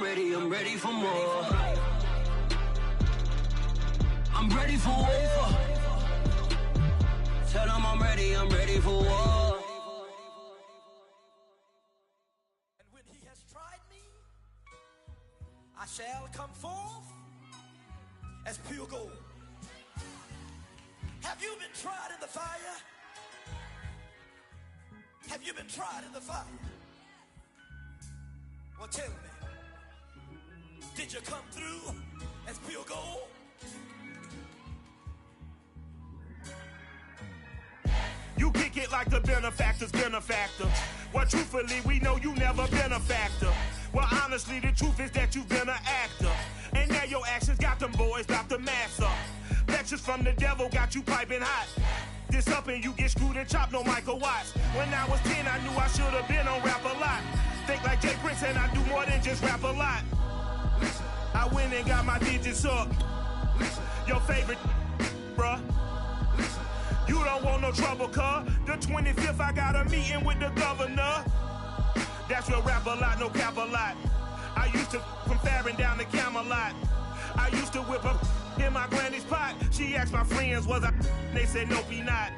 ready for more. I'm ready for war. Tell them I'm ready for war. And when he has tried me, I shall come forth as pure gold. Have you been tried in the fire? Have you been tried in the fire? Well, tell me, did you come through as pure gold? You kick it like the benefactor's benefactor. Well, truthfully, we know you never been a factor. Well, honestly, the truth is that you've been an actor. And now your actions got them boys about to mass up. Lectures from the devil got you piping hot. This up and you get screwed and chopped, no Michael Watts. When I was 10, I knew I should have been on rap a lot. Think like Jay Prince and I do more than just rap a lot. Listen, I went and got my digits up. Listen, your favorite, bruh. Listen, you don't want no trouble, cuz. The 25th, I got a meeting with the governor. That's real rap a lot, no cap a lot. I used to from Farron down to Camelot. I used to whip up in my granny's pot. She asked my friends, was I? They said, nope, he not.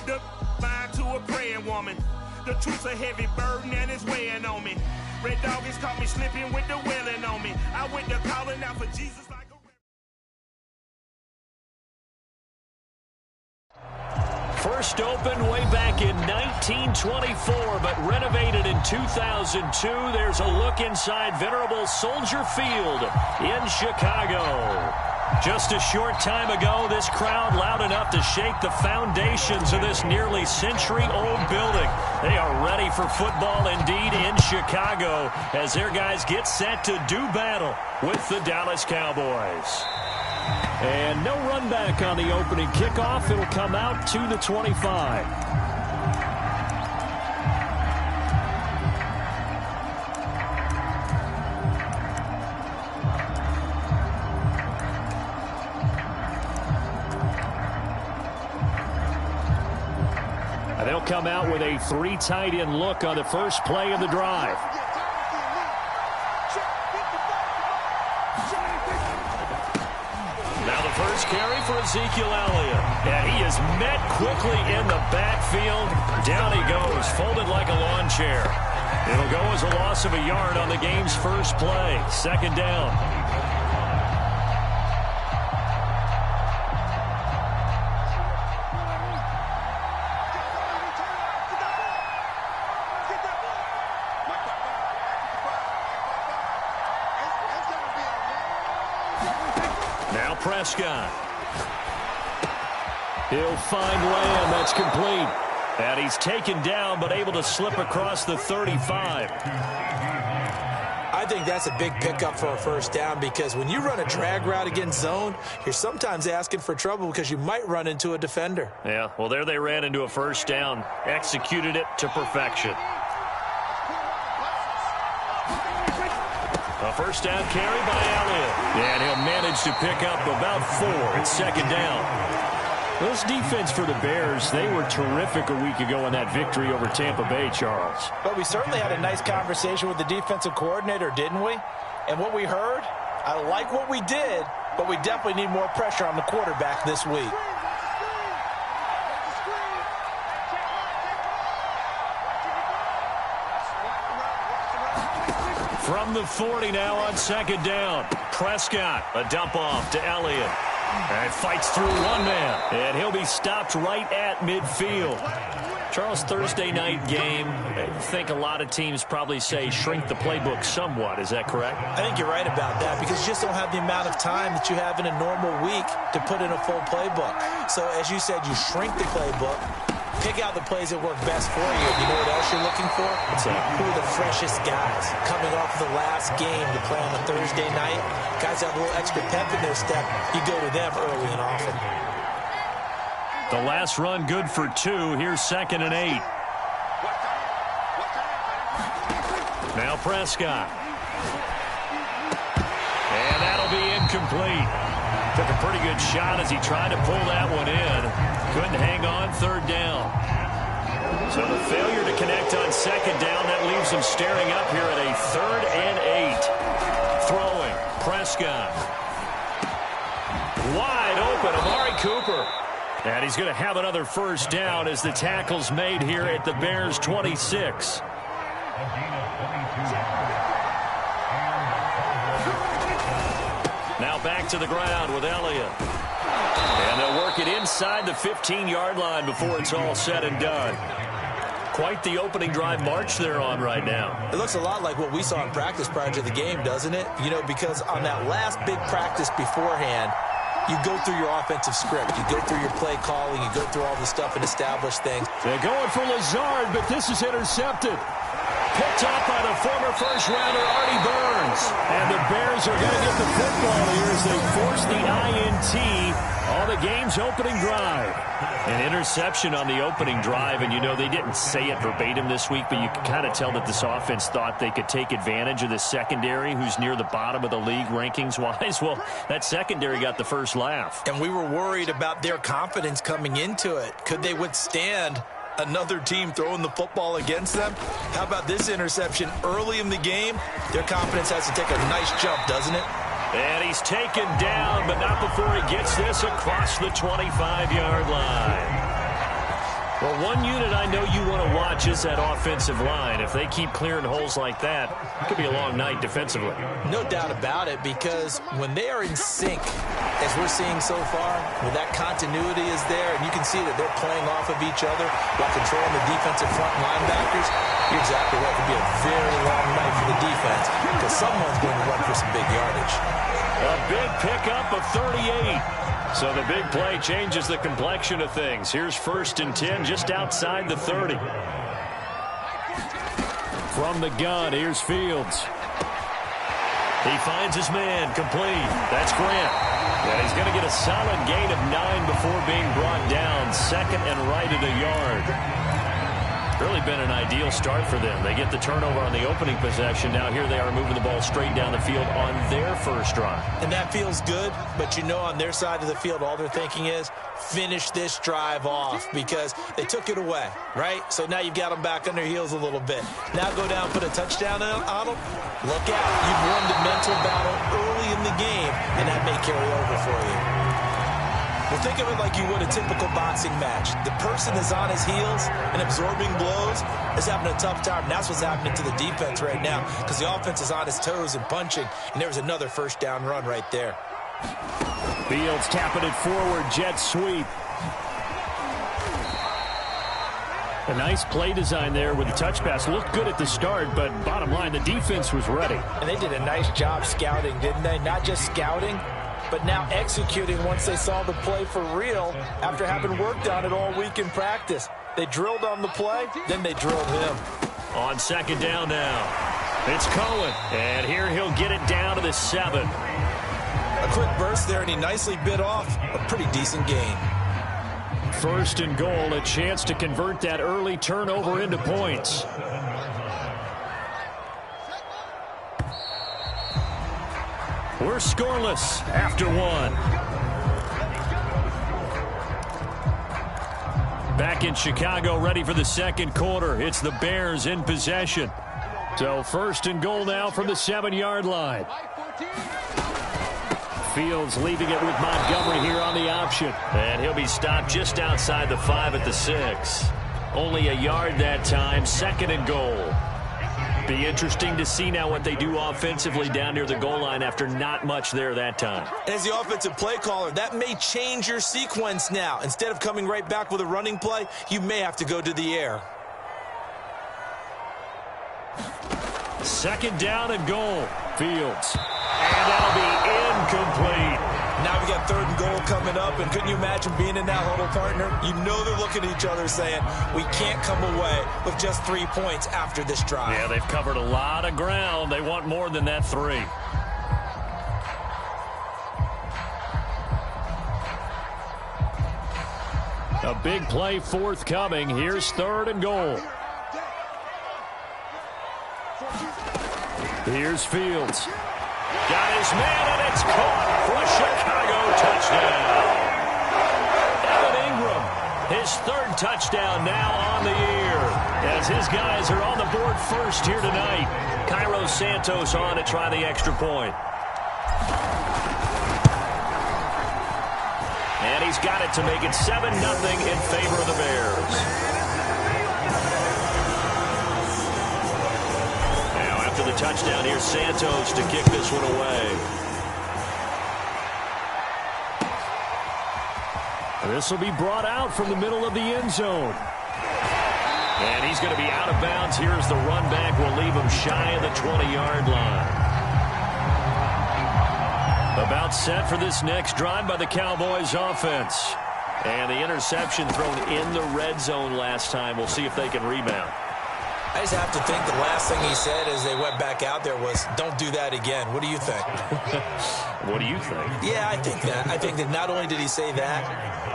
The mind to a praying woman. The truth's a heavy burden and it's weighing on me. Red Dog has caught me slipping with the wailing on me. I went to calling out for Jesus like a... First opened way back in 1924, but renovated in 2002. There's a look inside venerable Soldier Field in Chicago. Just a short time ago, this crowd loud enough to shake the foundations of this nearly century-old building. They are ready for football indeed in Chicago as their guys get set to do battle with the Dallas Cowboys. And no run back on the opening kickoff. It'll come out to the 25. They'll come out with a three tight end look on the first play of the drive. Now the first carry for Ezekiel Elliott. And he is met quickly in the backfield. Down he goes, folded like a lawn chair. It'll go as a loss of a yard on the game's first play. Second down. Prescott. He'll find Lamb. That's complete. And he's taken down, but able to slip across the 35. I think that's a big pickup for a first down because when you run a drag route against zone, you're sometimes asking for trouble because you might run into a defender. Yeah, well, there they ran into a first down. Executed it to perfection. A first down carry by Elliott. And he'll manage to pick up about 4 at second down. This defense for the Bears, they were terrific a week ago in that victory over Tampa Bay, Charles. But we certainly had a nice conversation with the defensive coordinator, didn't we? And what we heard, I like what we did, but we definitely need more pressure on the quarterback this week. From the 40 now on second down. Prescott, a dump off to Elliott. And fights through one man. And he'll be stopped right at midfield. Charles, Thursday night game, I think a lot of teams probably say shrink the playbook somewhat. Is that correct? I think you're right about that because you just don't have the amount of time that you have in a normal week to put in a full playbook. So as you said, you shrink the playbook. Pick out the plays that work best for you. You know what else you're looking for? What's that? Who are the freshest guys coming off the last game to play on a Thursday night? Guys have a little extra pep in their step. You go to them early and often. The last run good for 2. Here's second and 8. Now Prescott. And that'll be incomplete. Took a pretty good shot as he tried to pull that one in. Couldn't hang on third down. So the failure to connect on second down, that leaves him staring up here at a 3rd and 8. Prescott. Wide open, Amari Cooper. And he's going to have another first down as the tackle's made here at the Bears' 26. Now back to the ground with Elliott. And they'll work it inside the 15-yard line before it's all said and done. Quite the opening drive march they're on right now. It looks a lot like what we saw in practice prior to the game, doesn't it? You know, because on that last big practice beforehand, you go through your offensive script. You go through your play calling. You go through all the stuff and establish things. They're going for Lazard, but this is intercepted. Picked up by the former first-rounder, Artie Burns. And the Bears are going to get the football here as they force the INT on the game's opening drive. An interception on the opening drive, and you know they didn't say it verbatim this week, but you can kind of tell that this offense thought they could take advantage of the secondary, who's near the bottom of the league rankings-wise. Well, that secondary got the first laugh. And we were worried about their confidence coming into it. Could they withstand another team throwing the football against them? How about this interception early in the game? Their confidence has to take a nice jump, doesn't it? And he's taken down, but not before he gets this across the 25-yard line. Well, one unit I know you want to watch is that offensive line. If they keep clearing holes like that, it could be a long night defensively. No doubt about it, because when they are in sync, as we're seeing so far, when that continuity is there, and you can see that they're playing off of each other while controlling the defensive front linebackers, you're exactly right. It could be a very long night for the defense because someone's going to run for some big yardage. A big pickup of 38. So the big play changes the complexion of things. Here's 1st and 10 just outside the 30. From the gun, here's Fields. He finds his man, complete. That's Grant. And he's going to get a solid gain of 9 before being brought down. 2nd and right at a yard. Really been an ideal start for them. They get the turnover on the opening possession. Now here they are moving the ball straight down the field on their first drive. And that feels good, but you know on their side of the field all they're thinking is finish this drive off because they took it away, right? So now you've got them back on their heels a little bit. Now go down, put a touchdown on them. Look out. You've won the mental battle early in the game, and that may carry over for you. Well, think of it like you would a typical boxing match. The person is on his heels and absorbing blows is having a tough time. And that's what's happening to the defense right now because the offense is on his toes and punching, and there was another first down run right there. Fields tapping it forward, jet sweep. A nice play design there with the touch pass. Looked good at the start, but bottom line, the defense was ready. And they did a nice job scouting, didn't they? Not just scouting, but now executing once they saw the play for real after having worked on it all week in practice. They drilled on the play, then they drilled him. On 2nd down now, it's Cohen, and here he'll get it down to the 7. A quick burst there, and he nicely bit off a pretty decent gain. 1st and goal, a chance to convert that early turnover into points. We're scoreless after 1. Back in Chicago, ready for the 2nd quarter. It's the Bears in possession. So 1st and goal now from the 7-yard line. Fields leaving it with Montgomery here on the option. And he'll be stopped just outside the 5 at the 6. Only a yard that time, 2nd and goal. Be interesting to see now what they do offensively down near the goal line after not much there that time. As the offensive play caller, that may change your sequence now. Instead of coming right back with a running play, you may have to go to the air. 2nd down and goal. Fields. And that'll be incomplete. Now we got 3rd and goal coming up, and couldn't you imagine being in that huddle, partner? You know they're looking at each other saying, we can't come away with just 3 points after this drive. Yeah, they've covered a lot of ground. They want more than that 3. A big play forthcoming. Here's 3rd and goal. Here's Fields. Got his man, and it's caught for a Chicago touchdown. Evan Ingram, his 3rd touchdown now on the year. As his guys are on the board first here tonight. Cairo Santos on to try the extra point. And he's got it to make it 7-0 in favor of the Bears. Now, after the touchdown, here's Santos to kick this one away. This will be brought out from the middle of the end zone. And he's going to be out of bounds. Here's the run back. We'll leave him shy of the 20-yard line. About set for this next drive by the Cowboys offense. And the interception thrown in the red zone last time. We'll see if they can rebound. I just have to think the last thing he said as they went back out there was, don't do that again. What do you think? What do you think? Yeah, I think that. I think that not only did he say that,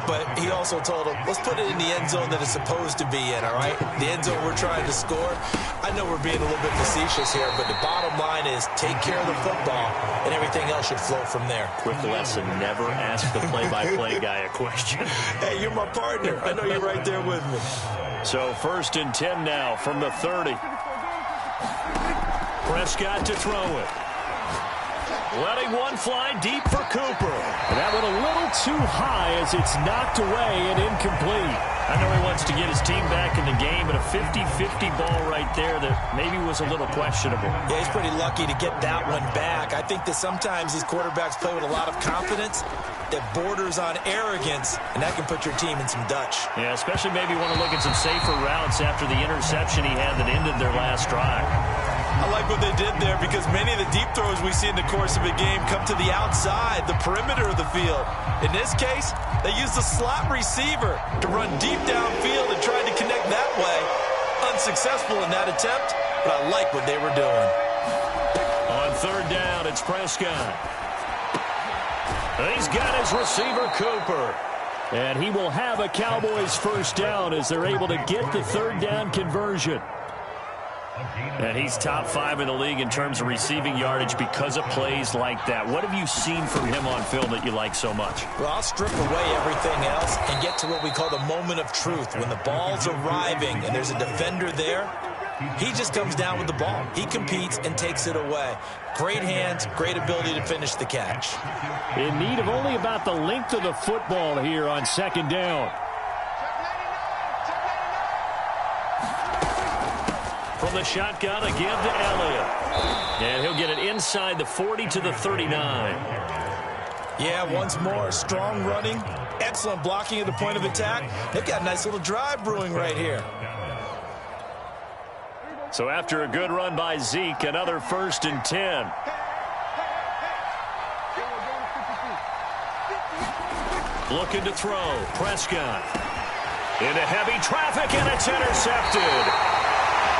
but he also told him, let's put it in the end zone that it's supposed to be in, all right? The end zone we're trying to score. I know we're being a little bit facetious here, but the bottom line is take care of the football, and everything else should flow from there. Quick lesson, never ask the play-by-play guy a question. Hey, you're my partner. I know you're right there with me. So 1st and 10 now from the 30. Prescott to throw it. Letting one fly deep for Cooper. And that went a little too high as it's knocked away and incomplete. I know he wants to get his team back in the game, but a 50-50 ball right there that maybe was a little questionable. Yeah, he's pretty lucky to get that one back. I think that sometimes these quarterbacks play with a lot of confidence that borders on arrogance, and that can put your team in some Dutch. Yeah, especially maybe want to look at some safer routes after the interception he had that ended their last drive. I like what they did there because many of the deep throws we see in the course of a game come to the outside, the perimeter of the field. In this case, they used the slot receiver to run deep downfield and tried to connect that way. Unsuccessful in that attempt, but I like what they were doing. On 3rd down, it's Prescott. He's got his receiver, Cooper. And he will have a Cowboys 1st down as they're able to get the 3rd down conversion. And he's top 5 in the league in terms of receiving yardage because of plays like that. What have you seen from him on film that you like so much? Well, I'll strip away everything else and get to what we call the moment of truth. When the ball's arriving and there's a defender there, he just comes down with the ball. He competes and takes it away. Great hands, great ability to finish the catch. In need of only about the length of the football here on 2nd down. From the shotgun, a give to Elliott. And he'll get it inside the 40 to the 39. Yeah, once more, strong running, excellent blocking at the point of attack. They've got a nice little drive brewing right here. So after a good run by Zeke, another 1st and 10. Looking to throw. Prescott. Into heavy traffic, and it's intercepted.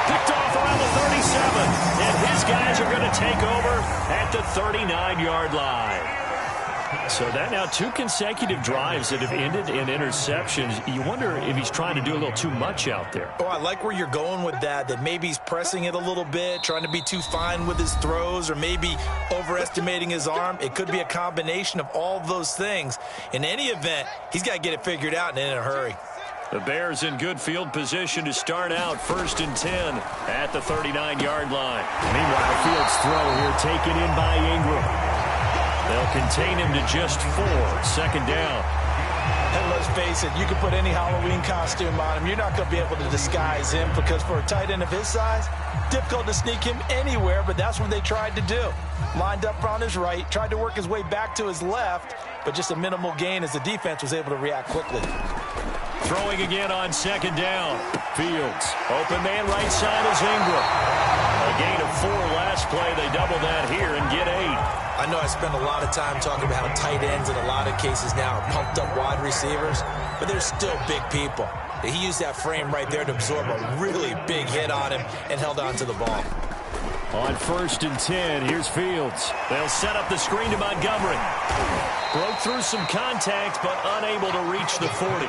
Picked off around the 37, and his guys are going to take over at the 39-yard line. So that now 2 consecutive drives that have ended in interceptions. You wonder if he's trying to do a little too much out there. Oh, I like where you're going with that maybe he's pressing it a little bit, trying to be too fine with his throws, or maybe overestimating his arm. It could be a combination of all of those things. In any event, he's got to get it figured out and in a hurry. The Bears in good field position to start out 1st and 10 at the 39-yard line. Meanwhile, Fields' throw here taken in by Ingram. They'll contain him to just 4. 2nd down. And let's face it, you can put any Halloween costume on him. You're not going to be able to disguise him because for a tight end of his size, difficult to sneak him anywhere, but that's what they tried to do. Lined up on his right, tried to work his way back to his left, but just a minimal gain as the defense was able to react quickly. Throwing again on 2nd down. Fields. Open man right side is Ingram. A gain of 4 last play. They double that here and get 8. I know I spend a lot of time talking about how tight ends in a lot of cases now are pumped up wide receivers, but they're still big people. He used that frame right there to absorb a really big hit on him and held on to the ball. On 1st and 10, here's Fields. They'll set up the screen to Montgomery. Broke through some contact, but unable to reach the 40.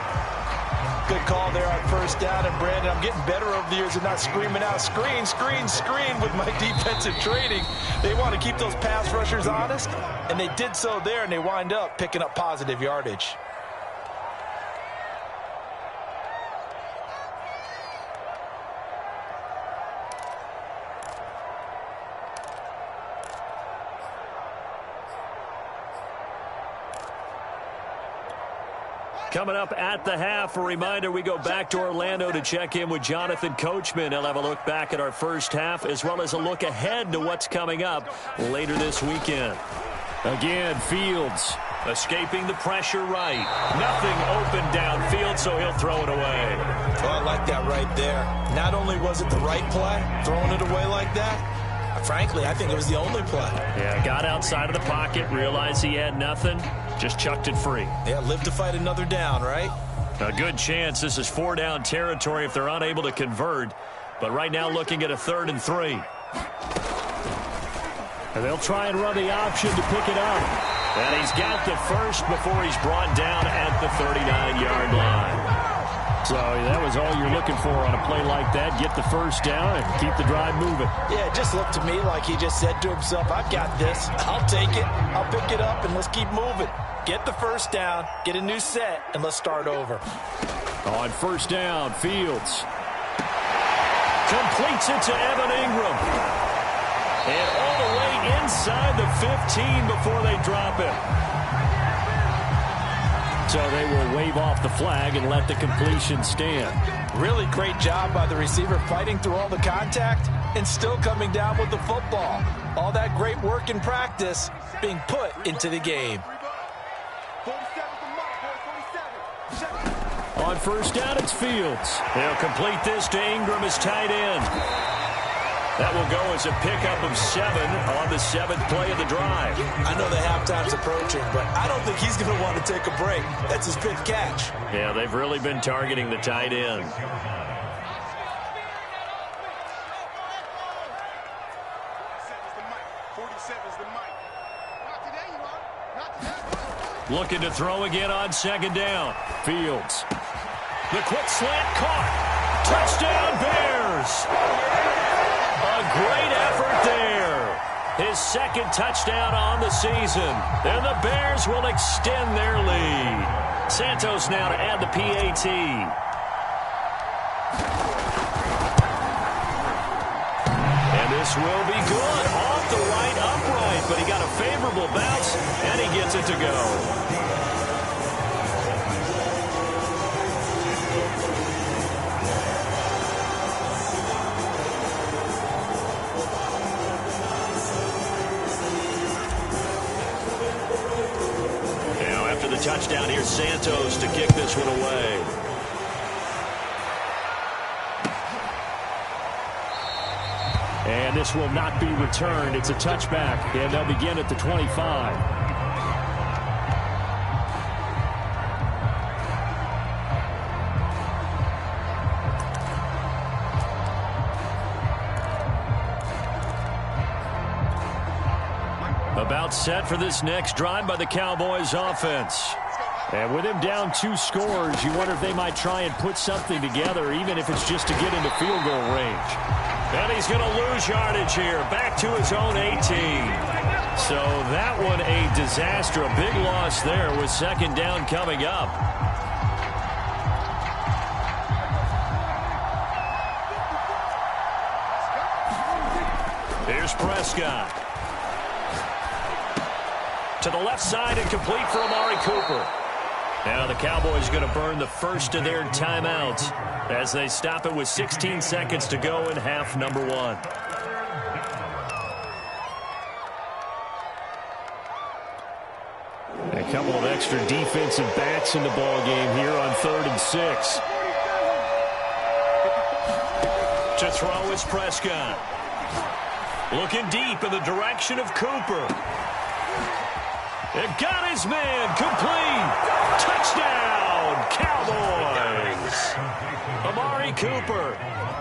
Good call there on 1st down, and Brandon, I'm getting better over the years of not screaming out, screen, screen, screen with my defensive training. They want to keep those pass rushers honest, and they did so there, and they wind up picking up positive yardage. Coming up at the half, a reminder, we go back to Orlando to check in with Jonathan Coachman. He'll have a look back at our first half as well as a look ahead to what's coming up later this weekend. Again, Fields escaping the pressure right. Nothing open downfield, so he'll throw it away. Oh, I like that right there. Not only was it the right play, throwing it away like that, frankly, I think it was the only play. Yeah, got outside of the pocket, realized he had nothing, just chucked it free. Yeah, live to fight another down, right? A good chance this is 4-down territory if they're unable to convert. But right now looking at a 3rd and 3. And they'll try and run the option to pick it up. And he's got the first before he's brought down at the 39-yard line. So that was all you're looking for on a play like that. Get the first down and keep the drive moving. Yeah, it just looked to me like he just said to himself, I've got this. I'll take it. I'll pick it up, and let's keep moving. Get the first down, get a new set, and let's start over. On first down, Fields completes it to Evan Ingram. And all the way inside the 15 before they drop it. So they will wave off the flag and let the completion stand. Really great job by the receiver fighting through all the contact and still coming down with the football. All that great work in practice being put into the game. On first down, it's Fields. They'll complete this to Ingram as tight end. That will go as a pickup of 7 on the 7th play of the drive. I know the halftime's approaching, but I don't think he's going to want to take a break. That's his 5th catch. Yeah, they've really been targeting the tight end. Looking to throw again on 2nd down. Fields. The quick slant caught. Touchdown, Bears. A great effort there. His 2nd touchdown on the season. And the Bears will extend their lead. Santos now to add the PAT. And this will be good. Off the right upright, but he got a favorable bounce, and he gets it to go. Touchdown here, Santos to kick this one away. And this will not be returned. It's a touchback, and they'll begin at the 25. About set for this next drive by the Cowboys offense. And with him down 2 scores, you wonder if they might try and put something together, even if it's just to get into field goal range. And he's going to lose yardage here, back to his own 18. So that one a disaster, a big loss there with 2nd down coming up. Here's Prescott. To the left side and complete for Amari Cooper. Now the Cowboys going to burn the first of their timeouts as they stop it with 16 seconds to go in half number 1. A couple of extra defensive backs in the ball game here on 3rd and 6. To throw is Prescott. Looking deep in the direction of Cooper. It got his man complete. Touchdown, Cowboys. Amari Cooper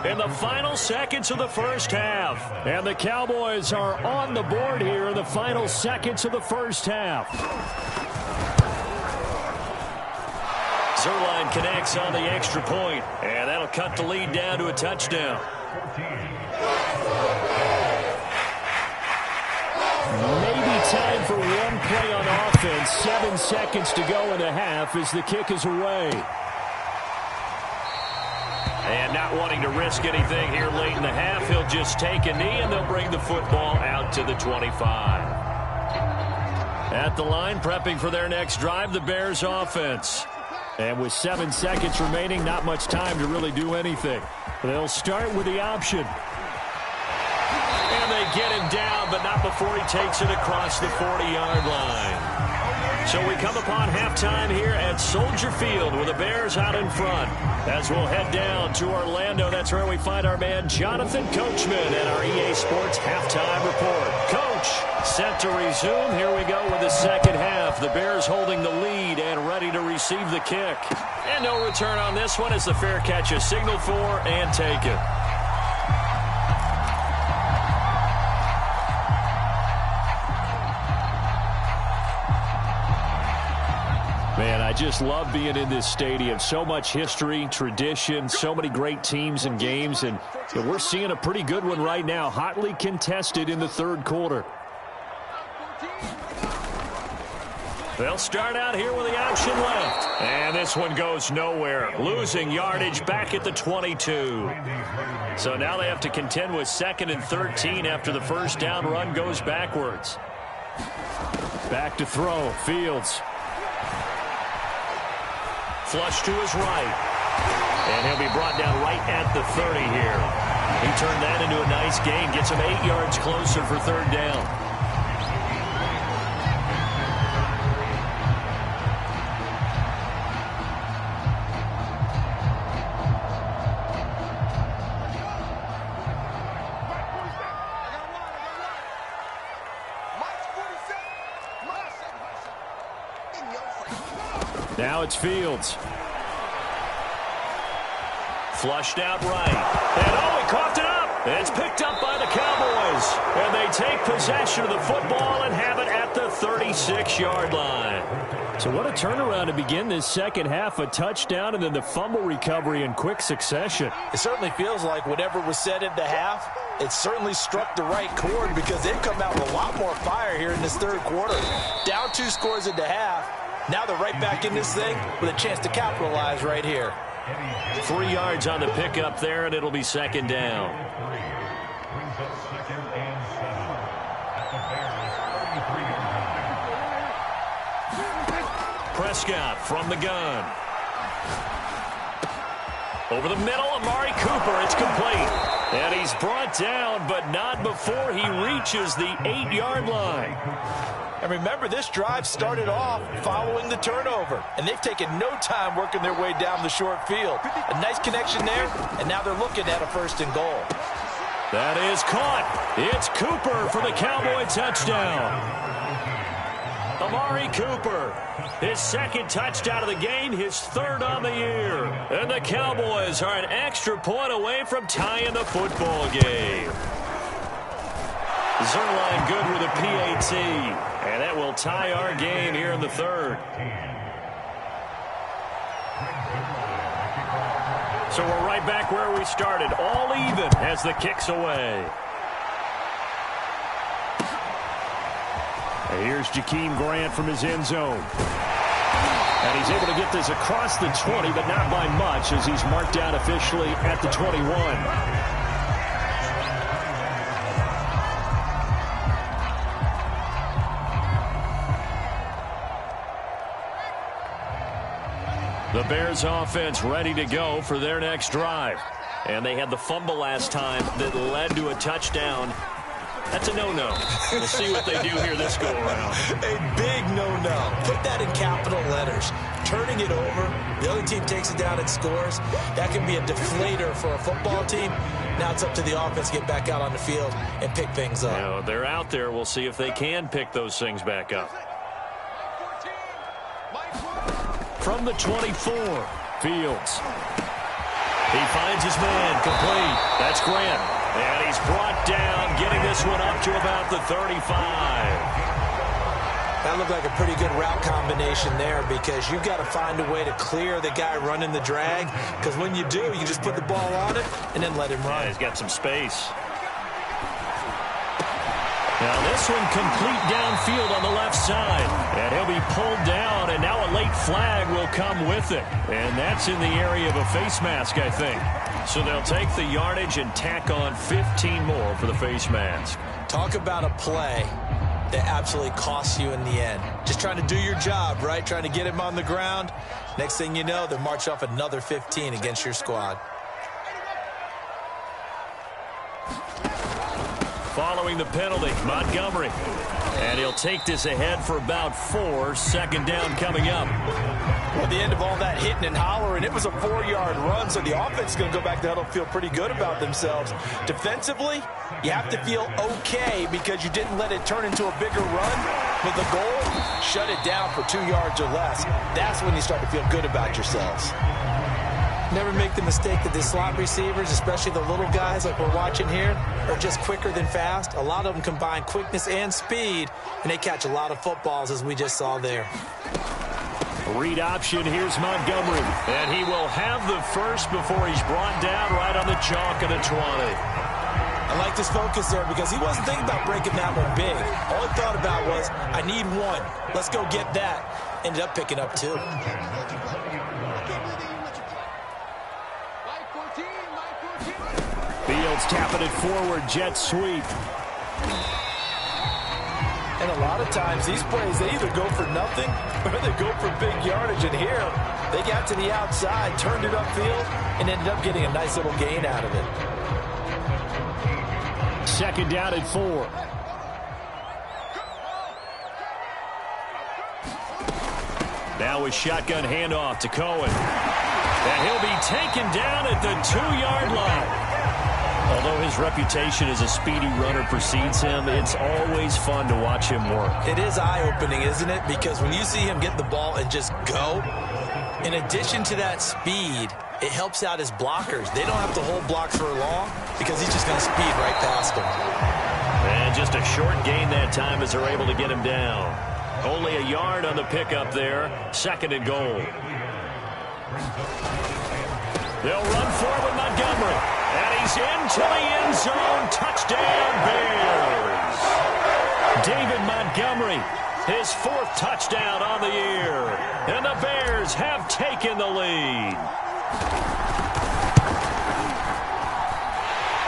in the final seconds of the first half. And the Cowboys are on the board here in the final seconds of the first half. Zerline connects on the extra point, and that'll cut the lead down to a touchdown. Maybe time for one play on offense. 7 seconds to go in the half as the kick is away. And not wanting to risk anything here late in the half, he'll just take a knee and they'll bring the football out to the 25. At the line, prepping for their next drive, the Bears offense. And with 7 seconds remaining, not much time to really do anything. They'll start with the option. And they get him down, but not before he takes it across the 40-yard line. So we come upon halftime here at Soldier Field with the Bears out in front. As we'll head down to Orlando, that's where we find our man Jonathan Coachman and our EA Sports halftime report. Coach, set to resume. Here we go with the second half. The Bears holding the lead and ready to receive the kick. And no return on this one as the fair catch is signaled for and taken. Man, I just love being in this stadium. So much history, tradition, so many great teams and games, and we're seeing a pretty good one right now, hotly contested in the third quarter. They'll start out here with the option left, and this one goes nowhere, losing yardage back at the 22. So now they have to contend with 2nd and 13 after the first down run goes backwards. Back to throw, Fields. Flush to his right. And he'll be brought down right at the 30 here. He turned that into a nice gain. Gets him 8 yards closer for third down. Now it's Fields. Flushed out right. And oh, he coughed it up. It's picked up by the Cowboys. And they take possession of the football and have it at the 36-yard line. So what a turnaround to begin this second half. A touchdown and then the fumble recovery in quick succession. It certainly feels like whatever was said at the half, it certainly struck the right chord because they've come out with a lot more fire here in this third quarter. Down 2 scores at the half. Now they're right back in this thing with a chance to capitalize right here. 3 yards on the pickup there, and it'll be second down. Prescott from the gun. Over the middle, Amari Cooper. It's complete. And he's brought down, but not before he reaches the 8-yard line. And remember, this drive started off following the turnover, and they've taken no time working their way down the short field. A nice connection there, and now they're looking at a 1st and goal. That is caught. It's Cooper for the Cowboy touchdown. Amari Cooper, his 2nd touchdown of the game, his 3rd on the year. And the Cowboys are an extra point away from tying the football game. Zerline good with a PAT, and that will tie our game here in the 3rd. So we're right back where we started, all even as the kick's away. And here's Jakeem Grant from his end zone. And he's able to get this across the 20, but not by much as he's marked down officially at the 21. The Bears offense ready to go for their next drive. And they had the fumble last time that led to a touchdown. That's a no-no. We'll see what they do here this go-around. A big no-no. Put that in capital letters. Turning it over, the other team takes it down and scores. That can be a deflator for a football team. Now it's up to the offense to get back out on the field and pick things up. You know, they're out there. We'll see if they can pick those things back up. From the 24, Fields. He finds his man, complete. That's Grant. And he's brought down, getting this one up to about the 35. That looked like a pretty good route combination there because you've got to find a way to clear the guy running the drag. Because when you do, you just put the ball on it and then let him run. Yeah, he's got some space. Now this one complete downfield on the left side. And he'll be pulled down, and now a late flag will come with it. And that's in the area of a face mask, I think. So they'll take the yardage and tack on 15 more for the face mask. Talk about a play that absolutely costs you in the end. Just trying to do your job, right? Trying to get him on the ground. Next thing you know, they're marching off another 15 against your squad. Following the penalty, Montgomery. And he'll take this ahead for about 4. Second down coming up. Well, the end of all that hitting and hollering, it was a 4-yard run, so the offense is going to go back to huddle and feel pretty good about themselves. Defensively, you have to feel okay because you didn't let it turn into a bigger run. But the goal, shut it down for 2 yards or less. That's when you start to feel good about yourselves. Never make the mistake that the slot receivers, especially the little guys like we're watching here, are just quicker than fast. A lot of them combine quickness and speed, and they catch a lot of footballs, as we just saw there. Read option, here's Montgomery. And he will have the first before he's brought down right on the chalk of the 20. I like this focus there because he wasn't thinking about breaking that one big. All he thought about was, I need one. Let's go get that. Ended up picking up 2. Fields tapping it forward, jet sweep. And a lot of times these plays, they either go for nothing or they go for big yardage. And here, they got to the outside, turned it upfield, and ended up getting a nice little gain out of it. Second down at 4. Now with shotgun handoff to Cohen. And he'll be taken down at the 2-yard line. Although his reputation as a speedy runner precedes him, it's always fun to watch him work. It is eye-opening, isn't it? Because when you see him get the ball and just go, in addition to that speed, it helps out his blockers. They don't have to hold blocks for long because he's just going to speed right past them. And just a short gain that time as they're able to get him down. Only a yard on the pickup there. Second and goal. They'll run forward with Montgomery. And he's into the end zone. Touchdown, Bears. David Montgomery, his 4th touchdown on the year. And the Bears have taken the lead.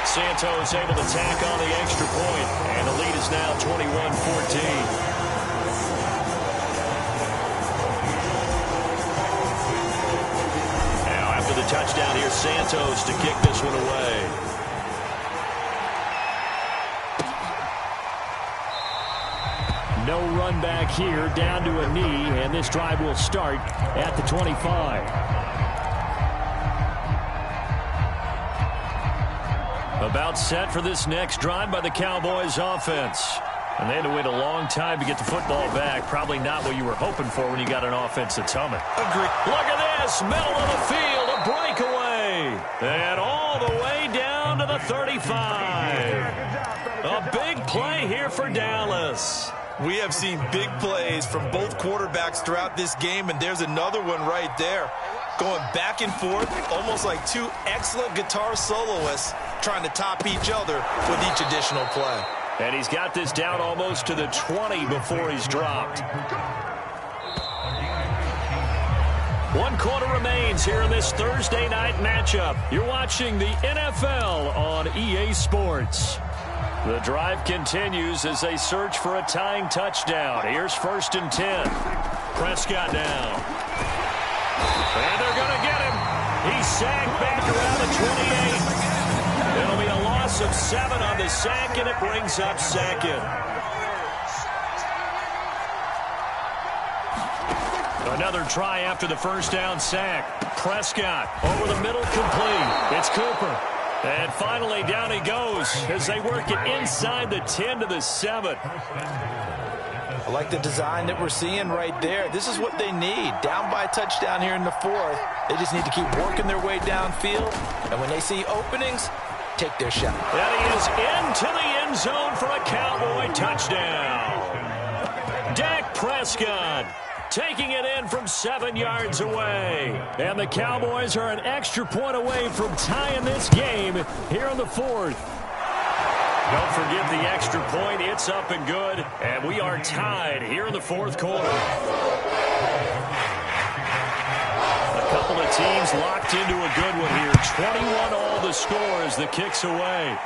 Santos able to tack on the extra point. And the lead is now 21-14. The touchdown here, Santos to kick this one away. No run back here, down to a knee, and this drive will start at the 25. About set for this next drive by the Cowboys offense. And they had to wait a long time to get the football back. Probably not what you were hoping for when you got an offense that's humming. Agreed. Look at this. Middle of the field. A breakaway. And all the way down to the 35. A big play here for Dallas. We have seen big plays from both quarterbacks throughout this game, and there's another one right there. Going back and forth, almost like 2 excellent guitar soloists trying to top each other with each additional play. And he's got this down almost to the 20 before he's dropped. 1 quarter remains here in this Thursday night matchup. You're watching the NFL on EA Sports. The drive continues as they search for a tying touchdown. Here's 1st and 10. Prescott down. And they're going to get him. He's sacked back around the 28. It'll be a loss of 7 on the sack, and it brings up 2nd. Another try after the first down sack. Prescott over the middle, complete. It's Cooper. And finally, down he goes as they work it inside the 10 to the 7. I like the design that we're seeing right there. This is what they need. Down by a touchdown here in the 4th. They just need to keep working their way downfield. And when they see openings, take their shot. And he is into the end zone for a Cowboy touchdown. Dak Prescott taking it in from 7 yards away. And the Cowboys are an extra point away from tying this game here in the 4th. Don't forget the extra point. It's up and good. And we are tied here in the 4th quarter. A couple of teams locked into a good one here. 21 all the score as the kick's away.